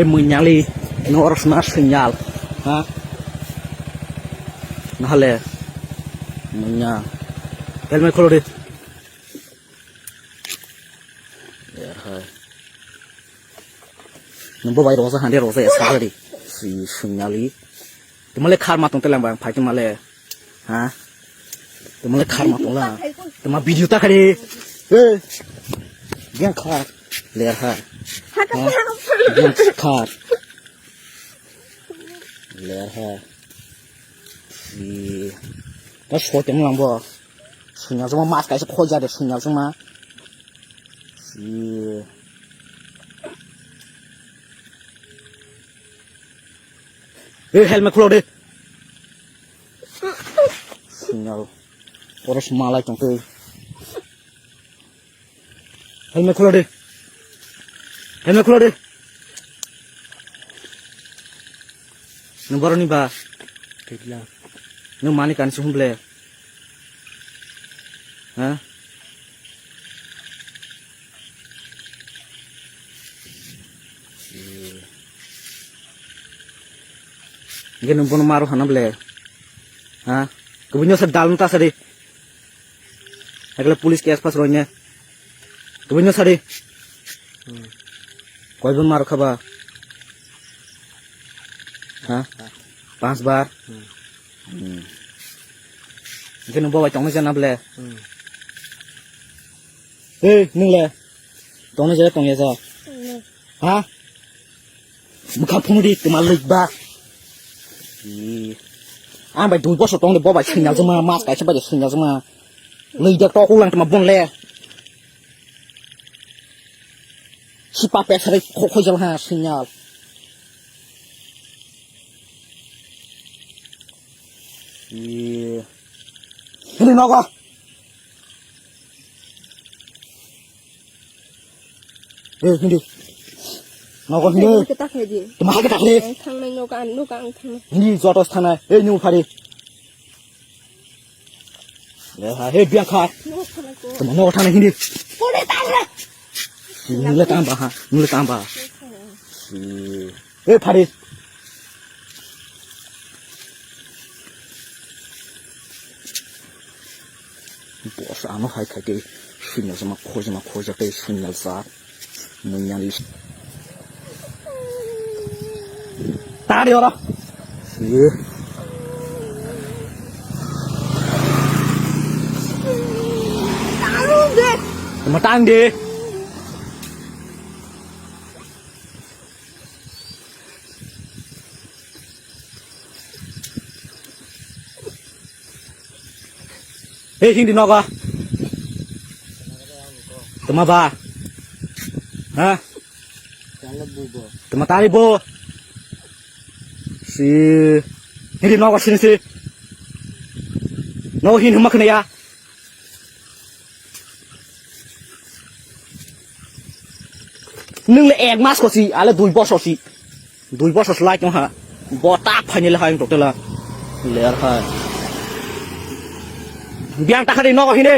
mình nhang đi nó nó signal ha nó là mình helmet kholo đi nó bố bay rosa hande rosa sa đi signal đi thì mà lấy khar mà tung tay làm bằng phải thì mà lấy ha thì mà lấy khar mà tung là thì mà video ta cái đi giang khar lấy ha giang khar lấy ha thì nó số tiếng làm bò signal sama mas cái sẽ khôi ra được signal sama thì helmet kholo đi signal orang malai trong tôi helmet kholo đi nó baru ni ba nó mani kan sum ble ha cái nó bún maru hana ble ha kemudian sedal nta sari agak polis ke aspas rohnya kemudian sari koi bun maru khaba ha 5 bar cái nó bao trong nó chân ble nung le trong nó chân trong nhà sao ha mukha phun đi tụi mà lịch ba anh phải đuổi bớt số trong để bỏ bài sinh nhau chứ mà mas cái chứ bây giờ sinh nhau chứ mà lịch được to cũng làm tụi mà buồn le si pa pe sari khôi giờ ha sinh nhau ini nó có ini nó còn như cái tắc này gì mà cái tắc đi thằng này nó càng thằng này đi do đó thằng này nhu phải đi để hả biang khai tụi nó thằng này đi nu le tam ba ha nu le tam ba phải đi bỏ sang nó hay cái sinh nhật mà khôi ra cái sinh nhật sao mình nhang đi ta đi đó mà tăng đi hindi nó có tụi mà ba ha tụi mà ta đi bô si hindi nó có xin si nó hindi mà cái này à nâng lại egg mask có si à là đuôi boss like nó hả bò táp phải như là hai anh là lẹ ha biang ta cái này nó có hindi